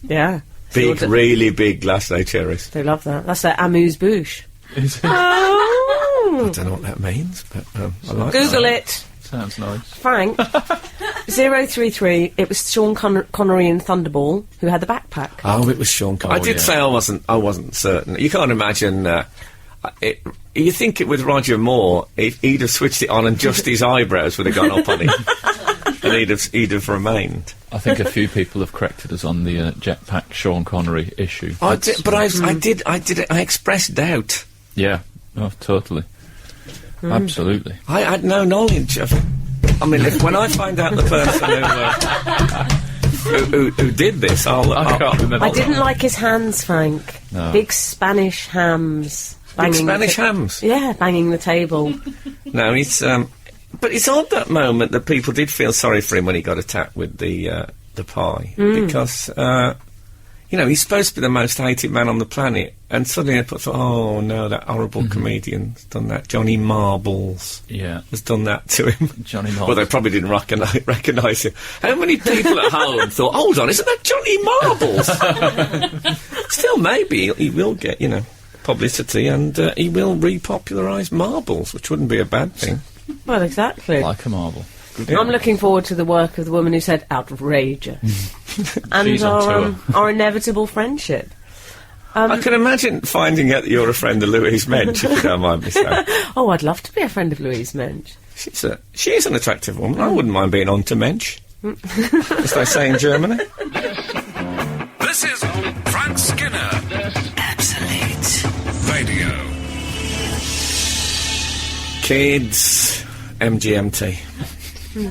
Yeah. Really big glacé cherries. They love that. That's their amuse-bouche. Is it? Oh. I don't know what that means, but I like Google that. it. Sounds nice. Frank, 033, it was Sean Connery in Thunderball who had the backpack. Oh, it was Sean Connery. I did say I wasn't certain. You can't imagine... you think it with Roger Moore, if he'd have switched it on and just his eyebrows would have gone up on him. And he'd have remained. I think a few people have corrected us on the jetpack Sean Connery issue. I expressed doubt. Yeah, oh, totally. Absolutely. I had no knowledge of it. I mean, when I find out the person who did this, I can't remember. I didn't like his hands, Frank. No. Big Spanish hams. Big Spanish hams. Yeah, banging the table. No, he's But it's odd that moment that people did feel sorry for him when he got attacked with the pie, because he's supposed to be the most hated man on the planet, and suddenly I thought, oh no, that horrible comedian's done that. Johnny Marbles, has done that to him. Johnny Marbles. Well, they probably didn't recognise him. How many people at home thought, hold on, isn't that Johnny Marbles? Still, maybe he will get publicity, and he will repopularise marbles, which wouldn't be a bad thing. Well, exactly. Like a marble. Yeah. I'm looking forward to the work of the woman who said outrageous. And our inevitable friendship. I can imagine finding out that you're a friend of Louise Mensch, if you don't mind me saying. Oh, I'd love to be a friend of Louise Mensch. She is an attractive woman. I wouldn't mind being on to Mensch, as they say in Germany. This is Frank Skinner. Absolute Radio. Kids, MGMT.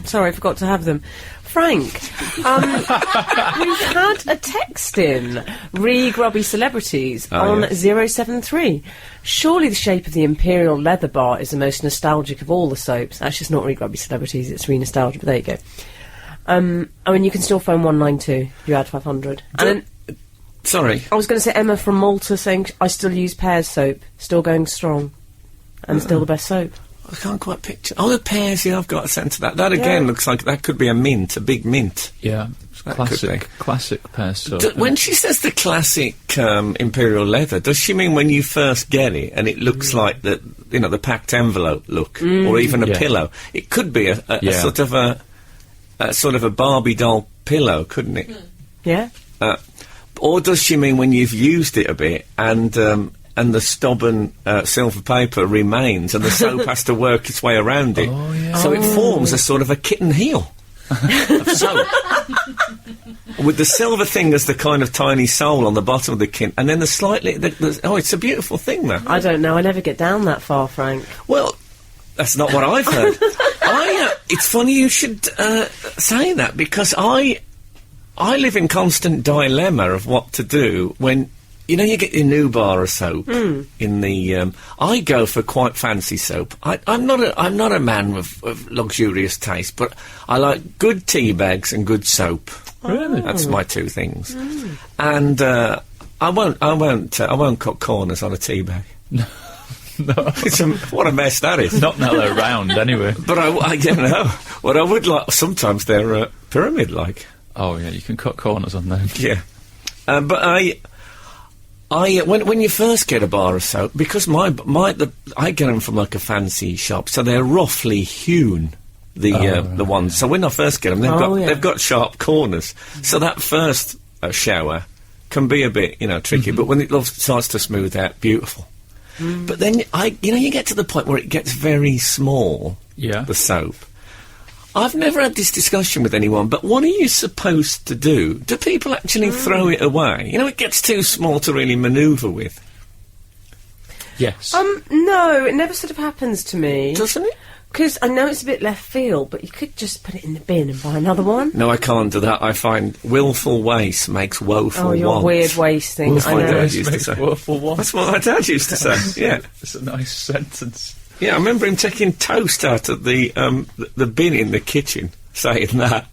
Sorry, I forgot to have them. Frank, we've had a text in, re-grubby celebrities, on 073. Surely the shape of the Imperial leather bar is the most nostalgic of all the soaps. Actually, it's not re-grubby celebrities, it's re-nostalgia, but there you go. You can still phone 192, you add 500. Sorry. I was going to say Emma from Malta saying, I still use Pears soap, still going strong, and still the best soap. I can't quite picture. Oh, the Pears, I've got a sense of that. That again looks like that could be a big mint. Yeah, classic Pears soap. When she says the classic Imperial leather, does she mean when you first get it and it looks like the packed envelope look, or even a pillow? It could be a sort of a Barbie doll pillow, couldn't it? Yeah. Or does she mean when you've used it a bit and the stubborn silver paper remains and the soap has to work its way around it? Oh, yeah. So it forms a sort of a kitten heel of soap. With the silver thing as the kind of tiny sole on the bottom of the kitten, and then it's a beautiful thing, though. I don't know, I never get down that far, Frank. Well, that's not what I've heard. It's funny you should say that, because I live in constant dilemma of what to do when, you get your new bar of soap in the. I go for quite fancy soap. I'm not a man of luxurious taste, but I like good tea bags and good soap. Really, that's my two things. And I won't cut corners on a tea bag. No. What a mess that is. Not now they're round, anyway. But I don't know. What I would like, sometimes they're pyramid-like. Oh, yeah, you can cut corners on them. Yeah. But when you first get a bar of soap, because I get them from like a fancy shop, so they're roughly hewn, the ones. So when I first get them, they've got sharp corners. So that first shower can be a bit, tricky, but when it starts to smooth out, beautiful. But then you get to the point where it gets very small. Yeah. The soap. I've never had this discussion with anyone, but what are you supposed to do? Do people actually throw it away? It gets too small to really manoeuvre with. Yes. No, it never sort of happens to me. Doesn't it? Because I know it's a bit left field, but you could just put it in the bin and buy another one. No, I can't do that. I find willful waste makes woeful want. Oh, your weird waste thing. That's what my dad used to say. Woeful want. That's what my dad used to say, yeah. It's a nice sentence. Yeah, I remember him taking toast out of the bin in the kitchen, saying that.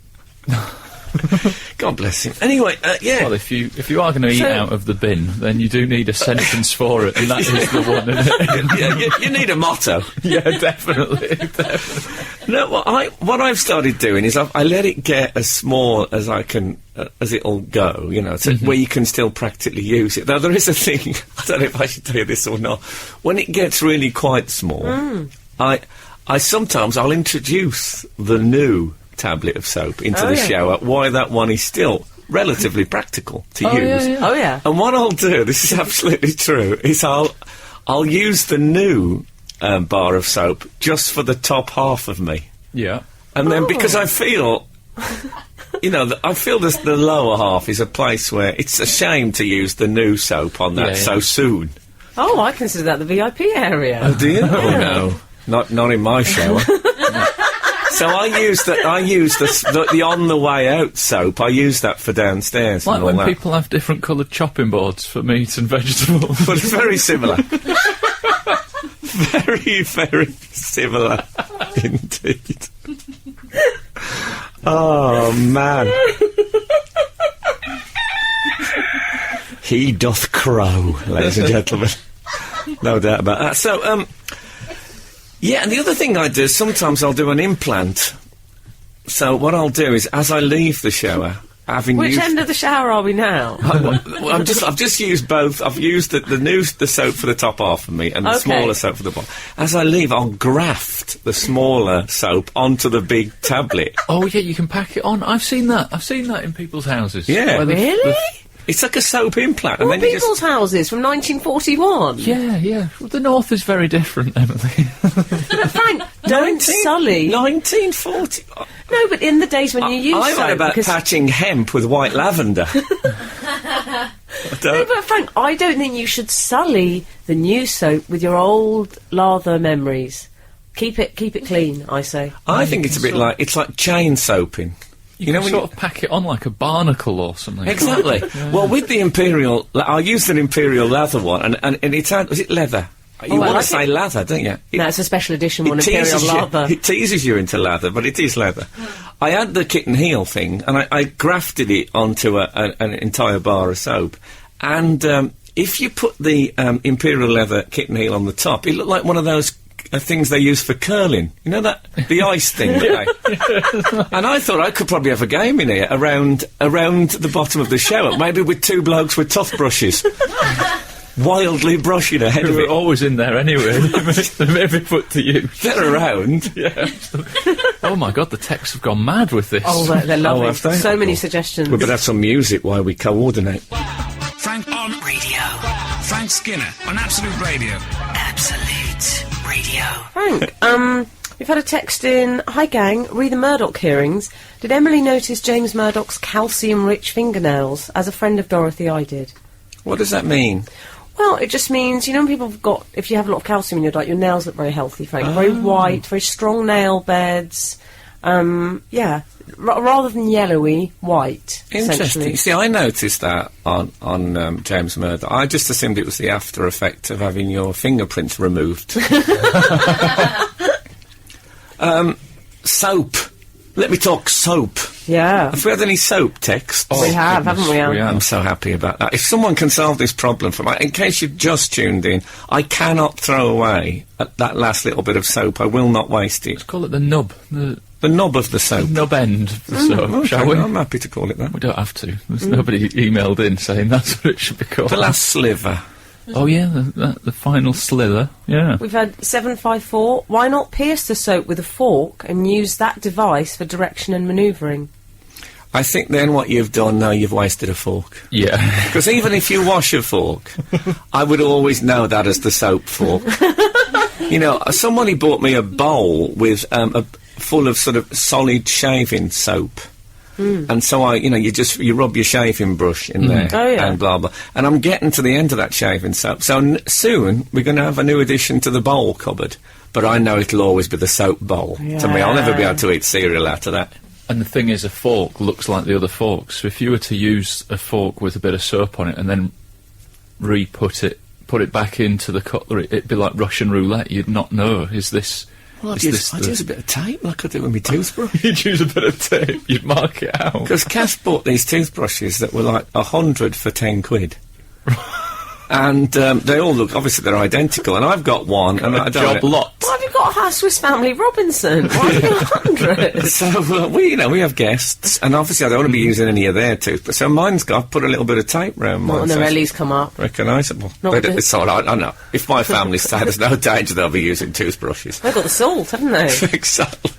God bless him. Anyway, yeah. Well, if you are going to eat out of the bin, then you do need a sentence for it, and that is the one, isn't it? Yeah, you need a motto. Yeah, definitely. No, what I've started doing is I let it get as small as I can, as it'll go, where you can still practically use it. Though there is a thing, I don't know if I should tell you this or not, when it gets really quite small, I sometimes I'll introduce the new tablet of soap into the shower, why that one is still relatively practical to use. Oh, yeah. And what I'll do, this is absolutely true, is I'll use the new bar of soap just for the top half of me. Yeah. And then because I feel, I feel the lower half is a place where it's a shame to use the new soap on that so soon. Oh, I consider that the VIP area. Oh, do you? Oh, no. Not in my shower. So I use the on the way out soap. I use that for downstairs. Like when people have different coloured chopping boards for meat and vegetables. But it's very similar. Very, very similar. Indeed. Oh, man. He doth crow, ladies and gentlemen. No doubt about that. So, yeah, and the other thing I do is sometimes I'll do an implant. So what I'll do is, as I leave the shower, Which end of the shower are we now? I've just used both. I've used the soap for the top half of me and the smaller soap for the bottom. As I leave, I'll graft the smaller soap onto the big tablet. Oh yeah, you can pack it on. I've seen that in people's houses. Yeah. Really? It's like a soap implant. What, and then people's houses from 1941? Yeah. Well, the North is very different, Emily. But Frank, don't sully. 1940. No, but in the days when you used I'm soap... on about patching hemp with white lavender. No, but Frank, I don't think you should sully the new soap with your old lather memories. Keep it clean, I say. I think it's a bit like chain soaping. You know, when sort of pack it on like a barnacle or something. Exactly. Yeah. Well, with the Imperial, I used an Imperial leather one, and it's was it leather? You want to say leather, don't you? No, it's a special edition one, Imperial leather. It teases you into leather, but it is leather. I had the kitten heel thing, and I grafted it onto an entire bar of soap. And if you put the Imperial leather kitten heel on the top, it looked like one of those things they use for curling. You know the ice thing? And I thought I could probably have a game in here around the bottom of the shower, maybe with two blokes with toothbrushes. Wildly brushing ahead of it. We're always in there anyway. They may be put to use. They're around. Yeah. Oh my God, the texts have gone mad with this. Oh, they're lovely. So many suggestions. We better have some music while we coordinate. Frank on radio. Frank Skinner on Absolute Radio. Absolute Radio. Frank, we've had a text in. Hi gang, re the Murdoch hearings. Did Emily notice James Murdoch's calcium-rich fingernails? As a friend of Dorothy, I did. What does that mean? Well, it just means, you know, people have got, if you have a lot of calcium in your diet, your nails look very healthy, Frank. Very white, very strong nail beds. Rather than yellowy, white. Interesting. See, I noticed that on James Murdoch. I just assumed it was the after effect of having your fingerprints removed. Soap. Let me talk soap. Yeah. Have we had any soap texts? We have, haven't we? I'm so happy about that. If someone can solve this problem for me, in case you've just tuned in, I cannot throw away that last little bit of soap. I will not waste it. Let's call it the nub. The knob of the soap. The nub end of the soap, shall we? I'm happy to call it that. We don't have to. There's nobody emailed in saying that's what it should be called. The last sliver. Oh yeah, the final slither, yeah. We've had 754. Why not pierce the soap with a fork and use that device for direction and manoeuvring? I think then what you've done now, you've wasted a fork. Yeah. Because even if you wash a fork, I would always know that as the soap fork. You know, somebody bought me a bowl with full of sort of solid shaving soap. And so you rub your shaving brush in there and blah blah. And I'm getting to the end of that shaving soap. So soon we're going to have a new addition to the bowl cupboard. But I know it'll always be the soap bowl to me. I'll never be able to eat cereal after that. And the thing is, a fork looks like the other forks. So if you were to use a fork with a bit of soap on it and then put it back into the cutlery, it'd be like Russian roulette. You'd not know. Is this? Well, I'd use a bit of tape like I do with my toothbrush. You'd use a bit of tape, you'd mark it out. Because Cass bought these toothbrushes that were like 100 for 10 quid. And they all look, obviously they're identical, and I've got one, and I don't know. Why have you got a Swiss Family Robinson? Why have you got 100? So, we have guests, and obviously I don't want to be using any of their toothbrushes, so mine's got, put a little bit of tape round mine. Not when the rellies come up. Recognisable. But it's all right, I know. If my family's sad, there's no danger they'll be using toothbrushes. They've got the salt, haven't they? Exactly.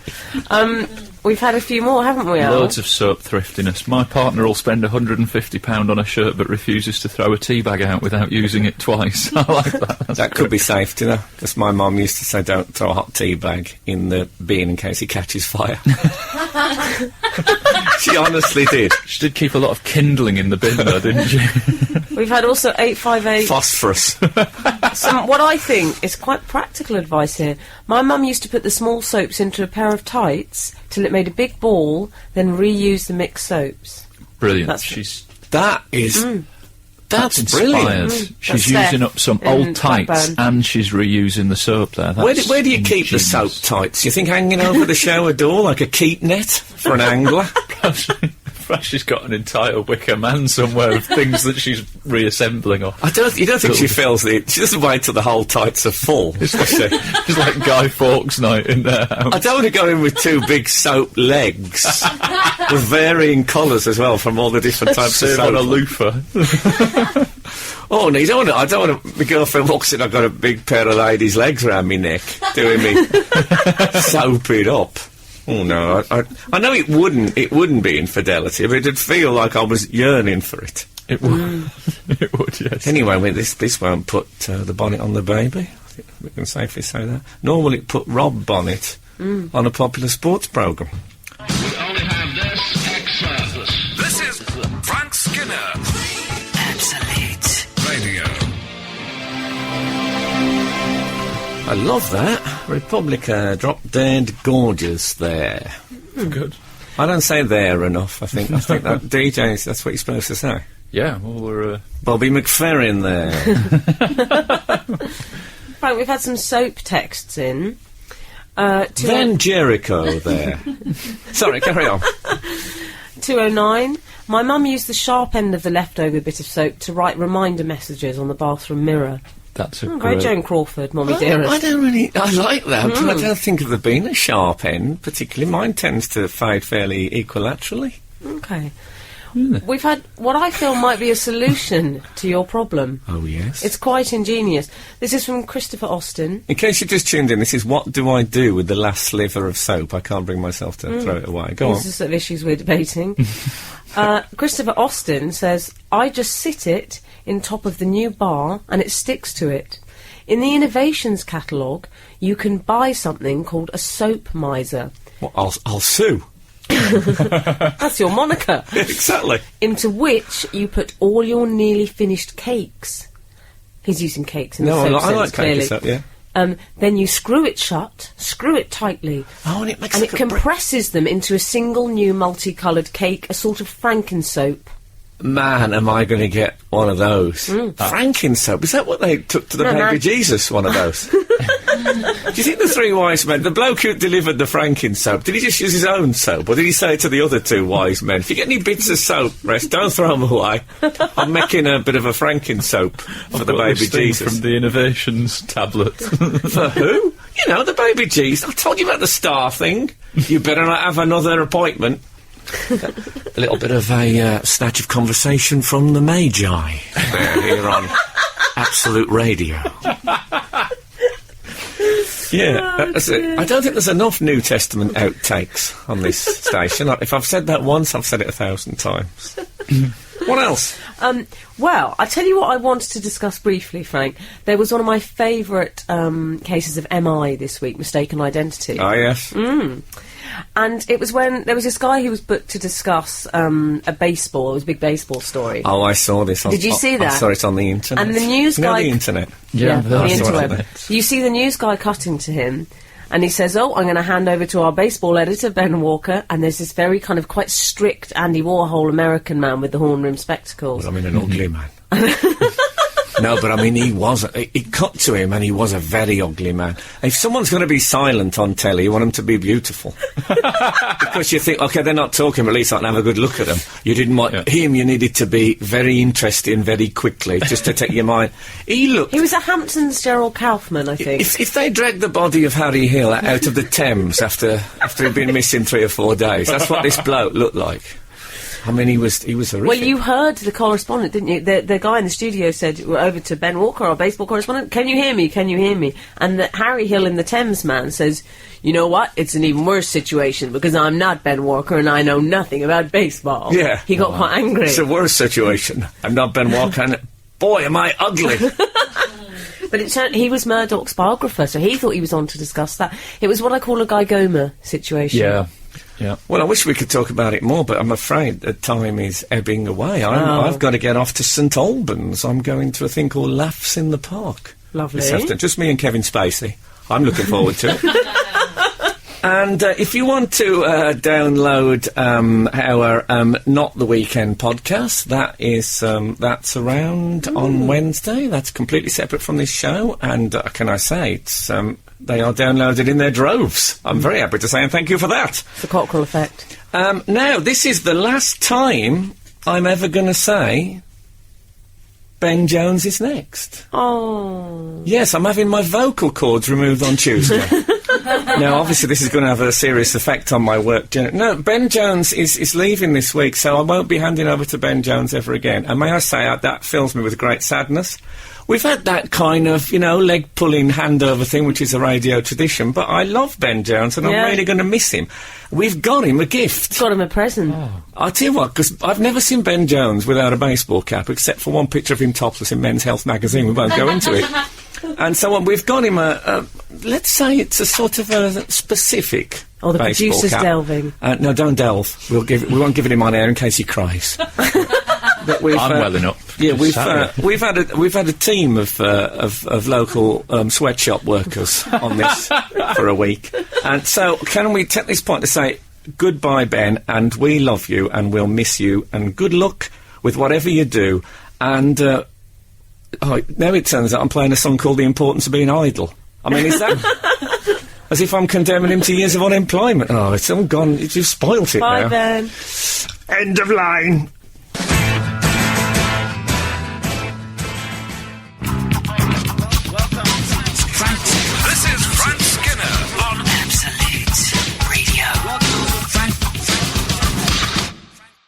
We've had a few more, haven't we, Al? Loads of soap thriftiness. My partner will spend £150 on a shirt but refuses to throw a tea bag out without using it twice. I like that. That could be safe, you know, because my mum used to say don't throw a hot tea bag in the bin in case it catches fire. She honestly did. She did keep a lot of kindling in the bin though, didn't she? We've had also 858... Phosphorus. What I think is quite practical advice here. My mum used to put the small soaps into a pair of tights till it made a big ball, then reuse the mixed soaps. Brilliant. That That's inspired. brilliant. She's That's using Steph up some in old tights Blackburn. and she's reusing the soap there. Where That's do you keep the soap ingenious. tights? You think hanging over the shower door like a keep net for an angler? Perhaps she's got an entire wicker man somewhere of things that she's reassembling. Or You don't think she feels it? She doesn't wait till the whole tights are full. it's like Guy Fawkes night in there. I don't want to go in with two big soap legs with varying colours as well from all the different types of Save on a soap. loofah. Oh no, I don't want to. My girlfriend walks in. I've got a big pair of ladies' legs around me neck, doing me soap it up. Oh no, I know it wouldn't be infidelity, but it'd feel like I was yearning for it. It would. It would, yes. Anyway, this won't put the bonnet on the baby. I think we can safely say that. Nor will it put Rob Bonnet on a popular sports programme. We only have this extra. This is Frank Skinner. Absolute Radio. I love that. Republica drop dead gorgeous there. Good. I don't say there enough. I think that DJs, that's what you're supposed to say. Yeah, well, we're... Bobby McFerrin there. Right, we've had some soap texts in. Then Jericho there. Sorry, carry on. 209. My mum used the sharp end of the leftover bit of soap to write reminder messages on the bathroom mirror. That's a Very great... Joan Crawford, Mummy I dearest. like that, but I don't think of there being a sharp end, particularly. Mine tends to fade fairly equilaterally. Okay. We've had what I feel might be a solution to your problem. Oh, yes. It's quite ingenious. This is from Christopher Austin. In case you just tuned in, this is what do I do with the last sliver of soap? I can't bring myself to throw it away. Go on. These are sort of issues we're debating. Christopher Austin says, I just sit it in top of the new bar and it sticks to it. In the innovations catalogue, you can buy something called a soap miser. Well, I'll sue. That's your moniker. Exactly. Into which you put all your nearly finished cakes. He's using cakes in the soap I sense, like clearly. cake soap, yeah. Then you screw it shut, screw it tightly, Oh, and it makes and like it a brick. compresses them into a single new multicoloured cake, a sort of frankensoap. Man, am I going to get one of those. Frankensoap, is that what they took to the No, baby no. Jesus, one of those? Do you think the three wise men, the bloke who delivered the Frankensoap, did he just use his own soap, or did he say to the other two wise men, if you get any bits of soap, rest, don't throw them away. I'm making a bit of a Frankensoap for the Got baby this thing Jesus. from the innovations tablet. For who? You know, the baby Jesus. I told you about the star thing. You better not have another appointment. A little bit of a snatch of conversation from the Magi there, here on Absolute Radio. Yeah, that's it. I don't think there's enough New Testament outtakes on this station. If I've said that once, I've said it 1,000 times. What else? Well, I tell you what I wanted to discuss briefly, Frank. There was one of my favourite cases of MI this week, mistaken identity. Ah, yes. And it was when there was this guy who was booked to discuss a baseball. It was a big baseball story. Oh, I saw this. Did you see that? I saw it on the internet. And the news You know guy- the internet. Yeah, the that's what I interweb. You see the news guy cutting to him, and he says, "Oh, I'm going to hand over to our baseball editor, Ben Walker." And there's this very kind of quite strict Andy Warhol American man with the horn-rimmed spectacles. I mean, an ugly man. No, but I mean, it cut to him, and he was a very ugly man. If someone's going to be silent on telly, you want them to be beautiful. Because you think, OK, they're not talking, but at least I can have a good look at them. You didn't want him, you needed to be very interesting very quickly, just to take your mind. He was a Hamptons Gerald Kaufman, I think. If they dragged the body of Harry Hill out of the Thames after he'd been missing 3 or 4 days, that's what this bloke looked like. I mean, he was horrific. Well, you heard the correspondent, didn't you? The guy in the studio said, "We're over to Ben Walker, our baseball correspondent. Can you hear me? Can you hear me?" And the Harry Hill in the Thames man says, "You know what? It's an even worse situation because I'm not Ben Walker and I know nothing about baseball." Yeah. He got quite angry. It's a worse situation. I'm not Ben Walker, and boy, am I ugly. But it turned, he was Murdoch's biographer, so he thought he was on to discuss that. It was what I call a Guy Gomer situation. Yeah. Yeah. Well, I wish we could talk about it more, but I'm afraid that time is ebbing away. I've got to get off to St Albans. I'm going to a thing called Laughs in the Park. Lovely. This afternoon. Just me and Kevin Spacey. I'm looking forward to it. And if you want to download our Not the Weekend podcast, that's around on Wednesday. That's completely separate from this show. And can I say, it's they are downloaded in their droves. I'm very happy to say, and thank you for that. It's the Cockerell effect. Now, this is the last time I'm ever going to say Ben Jones is next. Oh. Yes, I'm having my vocal cords removed on Tuesday. Now, obviously, this is going to have a serious effect on my work. No, Ben Jones is leaving this week, so I won't be handing over to Ben Jones ever again. And may I say, that fills me with great sadness. We've had that kind of, leg-pulling handover thing, which is a radio tradition, but I love Ben Jones, and I'm really going to miss him. We've got him a gift. Got him a present. Oh. I'll tell you what, because I've never seen Ben Jones without a baseball cap, except for one picture of him topless in Men's Health magazine. We won't go into it. And so we've got him let's say it's a sort of a specific the baseball producer's cap. delving. No, don't delve. We won't give it him on air in case he cries. But I'm well enough. Yeah, we've had a team of local sweatshop workers on this for a week, and so can we take this point to say goodbye, Ben, and we love you and we'll miss you, and good luck with whatever you do. And now it turns out I'm playing a song called "The Importance of Being Idle." I mean, is that as if I'm condemning him to years of unemployment? Oh, it's all gone. You've spoilt it Bye, now. Ben. End of line.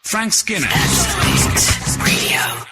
Frank Skinner. Absolute Radio.